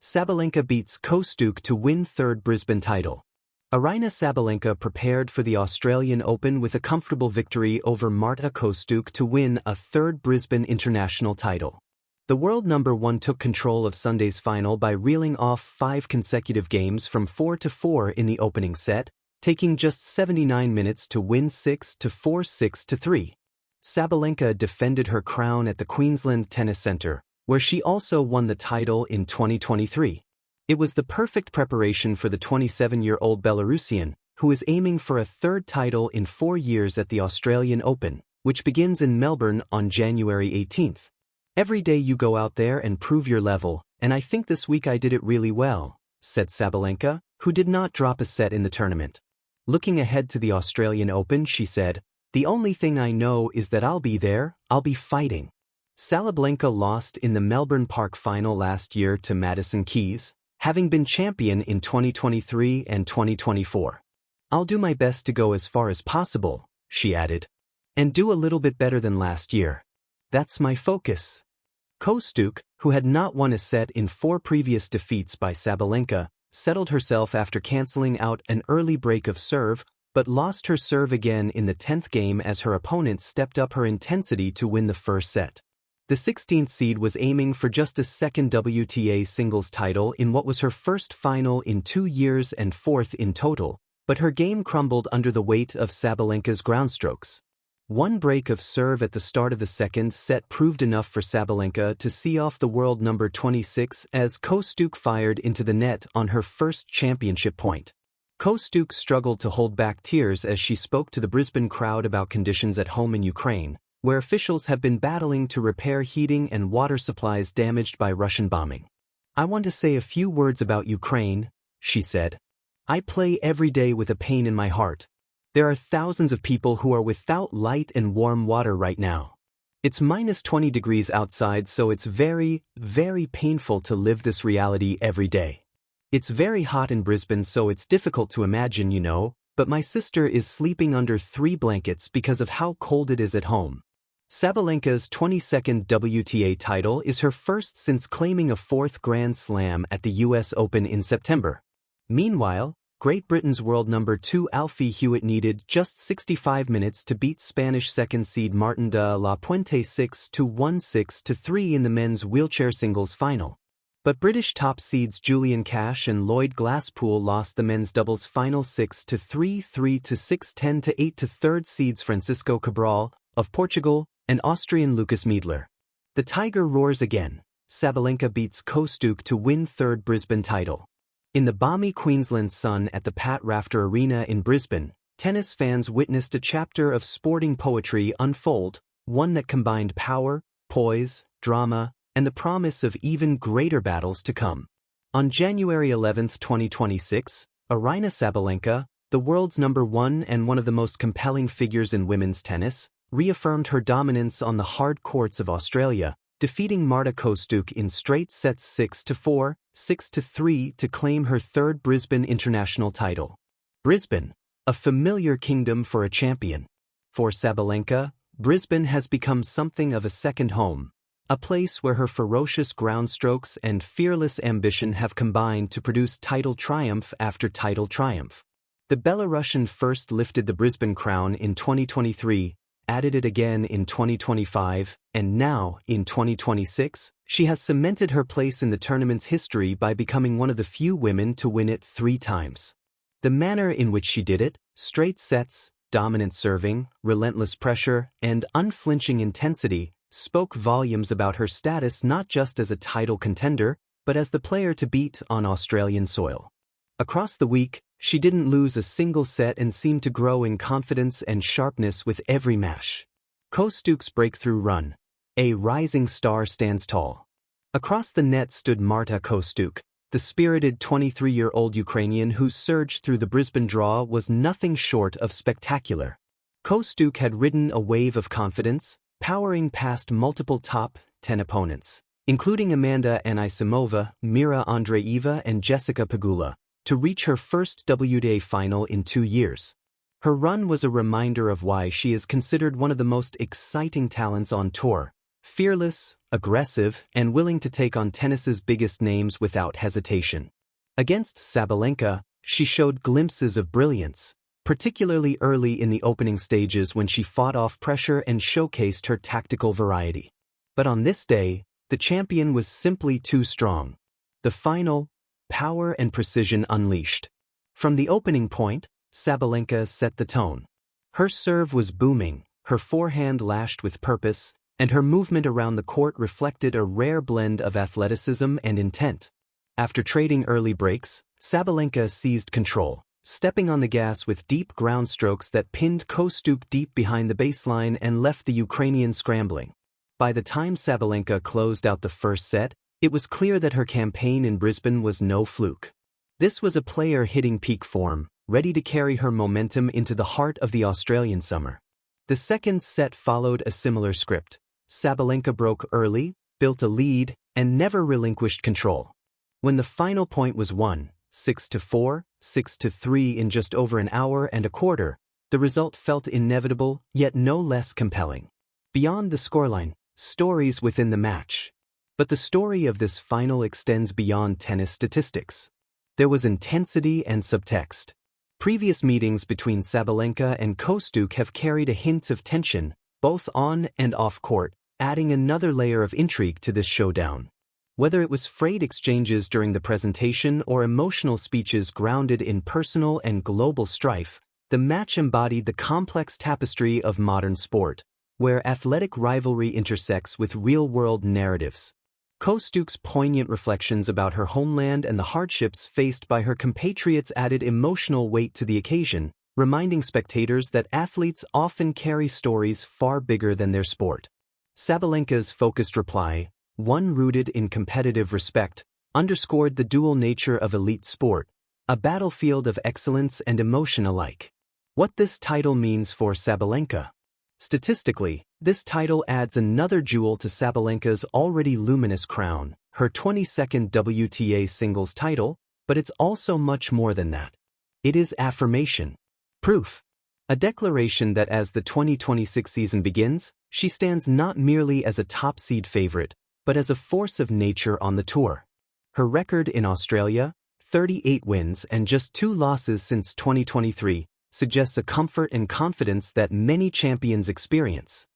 Sabalenka beats Kostyuk to win third Brisbane title. Aryna Sabalenka prepared for the Australian Open with a comfortable victory over Marta Kostyuk to win a third Brisbane international title. The world number one took control of Sunday's final by reeling off 5 consecutive games from 4-4 in the opening set, taking just 79 minutes to win 6-4, 6-3. Sabalenka defended her crown at the Queensland Tennis Centre, where she also won the title in 2023. It was the perfect preparation for the 27-year-old Belarusian, who is aiming for a third title in 4 years at the Australian Open, which begins in Melbourne on January 18th. "Every day you go out there and prove your level, and I think this week I did it really well," said Sabalenka, who did not drop a set in the tournament. Looking ahead to the Australian Open, she said, "The only thing I know is that I'll be there, I'll be fighting." Sabalenka lost in the Melbourne Park final last year to Madison Keys, having been champion in 2023 and 2024. "I'll do my best to go as far as possible," she added, "and do a little bit better than last year. That's my focus." Kostyuk, who had not won a set in 4 previous defeats by Sabalenka, settled herself after canceling out an early break of serve, but lost her serve again in the 10th game as her opponent stepped up her intensity to win the first set. The 16th seed was aiming for just a second WTA singles title in what was her first final in 2 years and 4th in total, but her game crumbled under the weight of Sabalenka's groundstrokes. One break of serve at the start of the second set proved enough for Sabalenka to see off the world number 26 as Kostyuk fired into the net on her first championship point. Kostyuk struggled to hold back tears as she spoke to the Brisbane crowd about conditions at home in Ukraine, where officials have been battling to repair heating and water supplies damaged by Russian bombing. "I want to say a few words about Ukraine," she said. "I play every day with a pain in my heart. There are thousands of people who are without light and warm water right now. It's minus 20 degrees outside, so it's very, very painful to live this reality every day. It's very hot in Brisbane, so it's difficult to imagine, you know, but my sister is sleeping under 3 blankets because of how cold it is at home." Sabalenka's 22nd WTA title is her first since claiming a 4th Grand Slam at the US Open in September. Meanwhile, Great Britain's world number 2 Alfie Hewitt needed just 65 minutes to beat Spanish second seed Martin de la Puente 6-1, 6-3 in the men's wheelchair singles final. But British top seeds Julian Cash and Lloyd Glasspool lost the men's doubles final 6-3, 3-6, 10-8 to third seeds Francisco Cabral of Portugal and Austrian Lucas Miedler. The Tiger roars again. Sabalenka beats Kostyuk to win third Brisbane title. In the balmy Queensland sun at the Pat Rafter Arena in Brisbane, tennis fans witnessed a chapter of sporting poetry unfold, one that combined power, poise, drama, and the promise of even greater battles to come. On January 11, 2026, Aryna Sabalenka, the world's number 1 and one of the most compelling figures in women's tennis, reaffirmed her dominance on the hard courts of Australia, defeating Marta Kostyuk in straight sets 6-4, 6-3 to claim her third Brisbane international title. Brisbane, a familiar kingdom for a champion. For Sabalenka, Brisbane has become something of a second home, a place where her ferocious groundstrokes and fearless ambition have combined to produce title triumph after title triumph. The Belarusian first lifted the Brisbane crown in 2023, added it again in 2025, and now, in 2026, she has cemented her place in the tournament's history by becoming one of the few women to win it 3 times. The manner in which she did it, straight sets, dominant serving, relentless pressure, and unflinching intensity, spoke volumes about her status not just as a title contender, but as the player to beat on Australian soil. Across the week, she didn't lose a single set and seemed to grow in confidence and sharpness with every match. Kostyuk's breakthrough run. A rising star stands tall. Across the net stood Marta Kostyuk, the spirited 23-year-old Ukrainian whose surge through the Brisbane draw was nothing short of spectacular. Kostyuk had ridden a wave of confidence, powering past multiple top 10 opponents, including Amanda Anisimova, Mira Andreeva, and Jessica Pegula, to reach her first WTA final in 2 years. Her run was a reminder of why she is considered one of the most exciting talents on tour, Fearless, aggressive, and willing to take on tennis's biggest names without hesitation. Against Sabalenka, she showed glimpses of brilliance, particularly early in the opening stages when she fought off pressure and showcased her tactical variety. But on this day, the champion was simply too strong. The final, power and precision unleashed. From the opening point, Sabalenka set the tone. Her serve was booming, her forehand lashed with purpose, and her movement around the court reflected a rare blend of athleticism and intent. After trading early breaks, Sabalenka seized control, stepping on the gas with deep ground strokes that pinned Kostyuk deep behind the baseline and left the Ukrainian scrambling. By the time Sabalenka closed out the first set, it was clear that her campaign in Brisbane was no fluke. This was a player hitting peak form, ready to carry her momentum into the heart of the Australian summer. The second set followed a similar script. Sabalenka broke early, built a lead, and never relinquished control. When the final point was won, 6-4, 6-3 in just over an hour and a quarter, the result felt inevitable, yet no less compelling. Beyond the scoreline, stories within the match. But the story of this final extends beyond tennis statistics. There was intensity and subtext. Previous meetings between Sabalenka and Kostyuk have carried a hint of tension, both on and off court, adding another layer of intrigue to this showdown. Whether it was frayed exchanges during the presentation or emotional speeches grounded in personal and global strife, the match embodied the complex tapestry of modern sport, where athletic rivalry intersects with real-world narratives. Kostyuk's poignant reflections about her homeland and the hardships faced by her compatriots added emotional weight to the occasion, reminding spectators that athletes often carry stories far bigger than their sport. Sabalenka's focused reply, one rooted in competitive respect, underscored the dual nature of elite sport, a battlefield of excellence and emotion alike. What this title means for Sabalenka. Statistically, this title adds another jewel to Sabalenka's already luminous crown, her 22nd WTA singles title, but it's also much more than that. It is affirmation. Proof. A declaration that as the 2026 season begins, she stands not merely as a top seed favorite, but as a force of nature on the tour. Her record in Australia, 38 wins and just 2 losses since 2023, suggests a comfort and confidence that many champions experience.